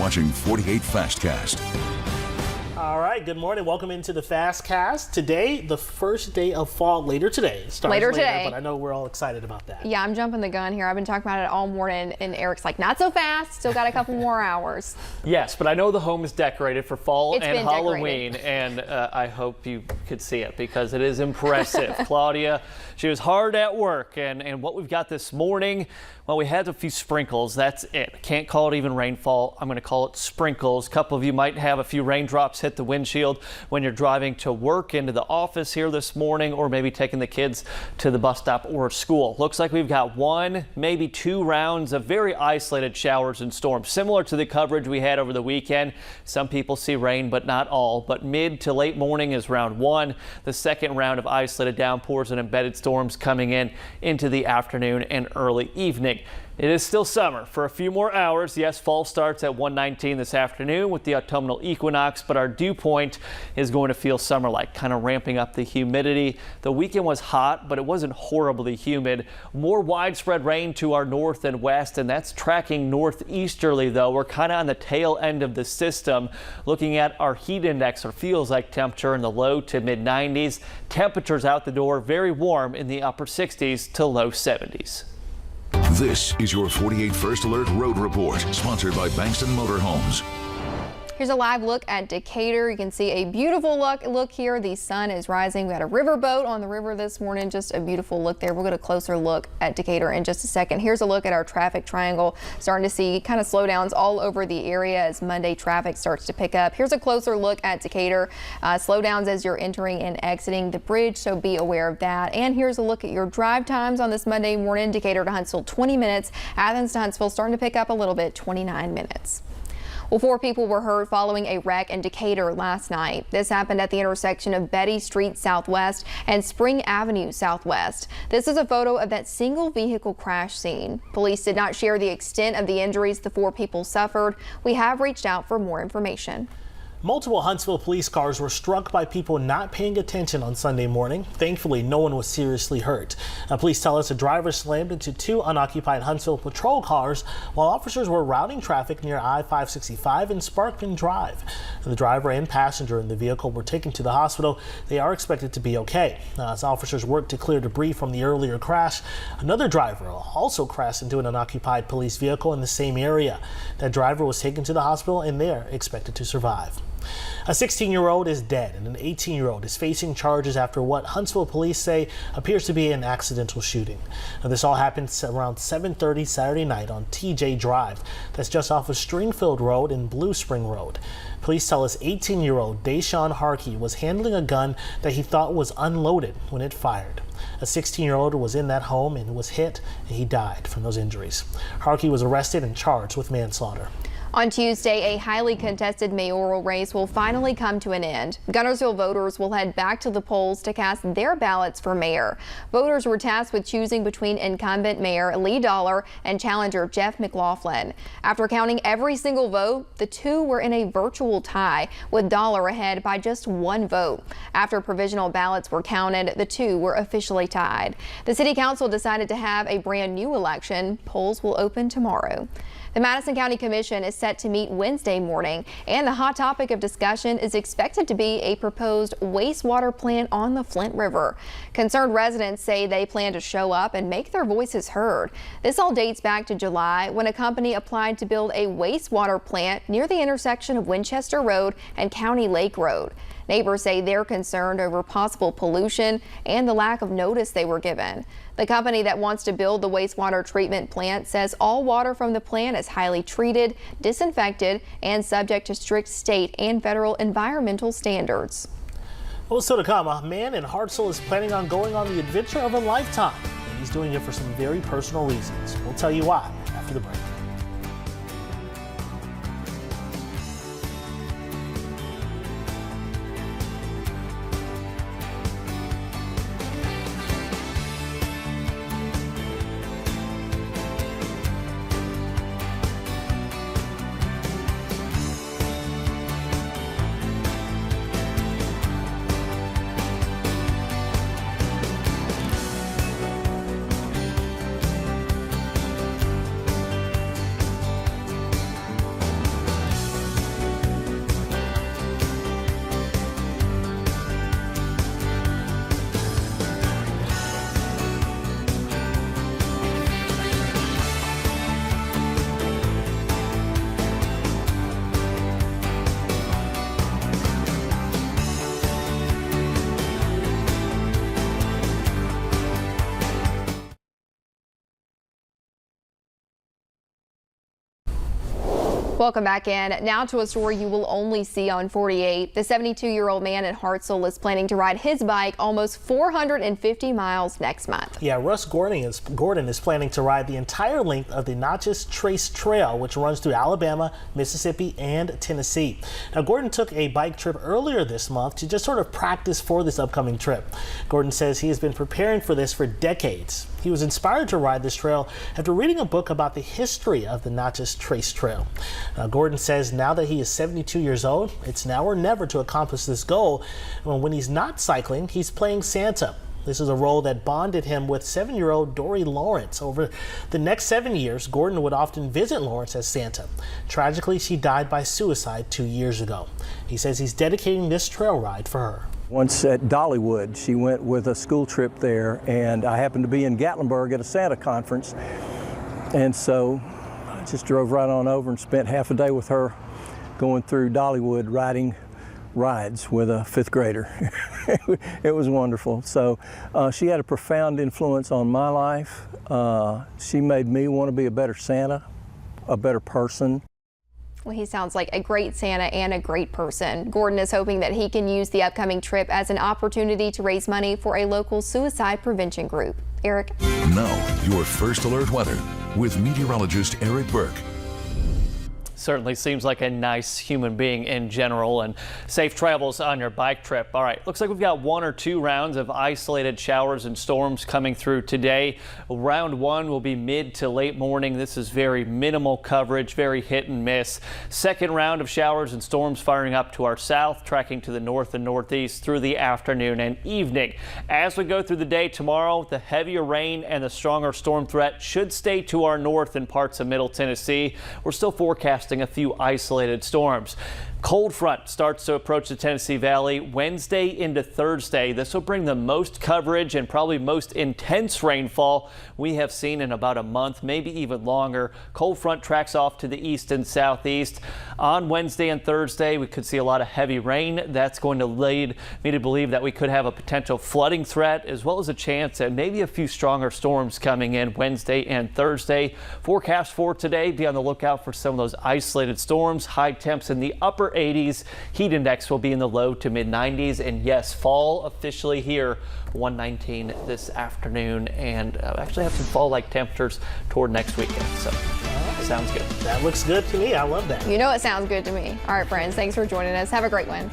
watching 48 Fastcast. All right, good morning. Welcome into the Fastcast. Today, the first day of fall, later today. Later today. But I know we're all excited about that. Yeah, I'm jumping the gun here. I've been talking about it all morning, and Eric's like, not so fast. Still got a couple more hours. Yes, but I know the home is decorated for fall It's and been Halloween, decorated. and I hope you could see it because it is impressive. Claudia, she was hard at work, and what we've got this morning, well, we had a few sprinkles. That's it. Can't call it even rainfall. I'm going to call it sprinkles. A couple of you might have a few raindrops hit the windshield when you're driving to work, into the office here this morning, or maybe taking the kids to the bus stop or school. Looks like we've got one, maybe two rounds of very isolated showers and storms, similar to the coverage we had over the weekend. Some people see rain, but not all. But mid to late morning is round one. The second round of isolated downpours and embedded storms coming in into the afternoon and early evening. It is still summer for a few more hours. Yes, fall starts at 1:19 this afternoon with the autumnal equinox, but our dew point is going to feel summer-like, kind of ramping up the humidity. The weekend was hot, but it wasn't horribly humid. More widespread rain to our north and west, and that's tracking northeasterly, though. We're kind of on the tail end of the system. Looking at our heat index, or feels like temperature in the low to mid-90s. Temperatures out the door very warm in the upper 60s to low 70s. This is your 48 First Alert Road Report, sponsored by Bankston Motorhomes. Here's a live look at Decatur. You can see a beautiful look here. The sun is rising. We had a riverboat on the river this morning. Just a beautiful look there. We'll get a closer look at Decatur in just a second. Here's a look at our traffic triangle. Starting to see kind of slowdowns all over the area as Monday traffic starts to pick up. Here's a closer look at Decatur. Slowdowns as you're entering and exiting the bridge, so be aware of that. And here's a look at your drive times on this Monday morning. Decatur to Huntsville, 20 minutes. Athens to Huntsville starting to pick up a little bit, 29 minutes. Well, 4 people were hurt following a wreck in Decatur last night. This happened at the intersection of Betty Street Southwest and Spring Avenue Southwest. This is a photo of that single vehicle crash scene. Police did not share the extent of the injuries the 4 people suffered. We have reached out for more information. Multiple Huntsville police cars were struck by people not paying attention on Sunday morning. Thankfully, no one was seriously hurt. Police tell us a driver slammed into 2 unoccupied Huntsville patrol cars while officers were routing traffic near I-565 and Sparkman Drive. The driver and passenger in the vehicle were taken to the hospital. They are expected to be okay. As officers worked to clear debris from the earlier crash, another driver also crashed into an unoccupied police vehicle in the same area. That driver was taken to the hospital and they're expected to survive. A 16-year-old is dead and an 18-year-old is facing charges after what Huntsville police say appears to be an accidental shooting. Now, this all happened around 7:30 Saturday night on TJ Drive. That's just off of Stringfield Road and Blue Spring Road. Police tell us 18-year-old Deshaun Harkey was handling a gun that he thought was unloaded when it fired. A 16-year-old was in that home and was hit, and he died from those injuries. Harkey was arrested and charged with manslaughter. On Tuesday, a highly contested mayoral race will finally come to an end. Guntersville voters will head back to the polls to cast their ballots for mayor. Voters were tasked with choosing between incumbent Mayor Lee Dollar and challenger Jeff McLaughlin. After counting every single vote, the two were in a virtual tie, with Dollar ahead by just 1 vote. After provisional ballots were counted, the two were officially tied. The city council decided to have a brand new election. Polls will open tomorrow. The Madison County Commission is set to meet Wednesday morning, and the hot topic of discussion is expected to be a proposed wastewater plant on the Flint River. Concerned residents say they plan to show up and make their voices heard. This all dates back to July when a company applied to build a wastewater plant near the intersection of Winchester Road and County Lake Road. Neighbors say they're concerned over possible pollution and the lack of notice they were given. The company that wants to build the wastewater treatment plant says all water from the plant is highly treated, disinfected, and subject to strict state and federal environmental standards. Well, still to come, a man in Hartselle is planning on going on the adventure of a lifetime, and he's doing it for some very personal reasons. We'll tell you why after the break. Welcome back in. Now to a story you will only see on 48. The 72-year-old man at Hartselle is planning to ride his bike almost 450 miles next month. Yeah, Russ Gordon is planning to ride the entire length of the Natchez Trace Trail, which runs through Alabama, Mississippi, and Tennessee. Now, Gordon took a bike trip earlier this month to just sort of practice for this upcoming trip. Gordon says he has been preparing for this for decades. He was inspired to ride this trail after reading a book about the history of the Natchez Trace Trail. Gordon says now that he is 72 years old, it's now or never to accomplish this goal. When he's not cycling, he's playing Santa. This is a role that bonded him with 7-year-old Dory Lawrence. Over the next 7 years, Gordon would often visit Lawrence as Santa. Tragically, she died by suicide 2 years ago. He says he's dedicating this trail ride for her. Once at Dollywood, she went with a school trip there, and I happened to be in Gatlinburg at a Santa conference, and so I just drove right on over and spent half a day with her going through Dollywood riding rides with a 5th grader. It was wonderful. So she had a profound influence on my life. She made me want to be a better Santa, a better person. Well, he sounds like a great Santa and a great person. Gordon is hoping that he can use the upcoming trip as an opportunity to raise money for a local suicide prevention group. Eric? Now, your first alert weather with meteorologist Eric Burke. Certainly seems like a nice human being in general, and safe travels on your bike trip. All right, looks like we've got 1 or 2 rounds of isolated showers and storms coming through today. Round 1 will be mid to late morning. This is very minimal coverage, very hit and miss. Second round of showers and storms firing up to our south, tracking to the north and northeast through the afternoon and evening. As we go through the day tomorrow, the heavier rain and the stronger storm threat should stay to our north in parts of Middle Tennessee. We're still forecasting a few isolated storms. Cold front starts to approach the Tennessee Valley Wednesday into Thursday. This will bring the most coverage and probably most intense rainfall we have seen in about a month, maybe even longer. Cold front tracks off to the east and southeast. On Wednesday and Thursday, we could see a lot of heavy rain. That's going to lead me to believe that we could have a potential flooding threat, as well as a chance at maybe a few stronger storms coming in Wednesday and Thursday. Forecast for today, be on the lookout for some of those isolated storms. High temps in the upper 80s. Heat index will be in the low to mid 90s. And yes, fall officially here, 119 this afternoon, and actually have some fall-like temperatures toward next weekend. So sounds good. That looks good to me. I love that. You know it sounds good to me. All right, friends, thanks for joining us. Have a great one.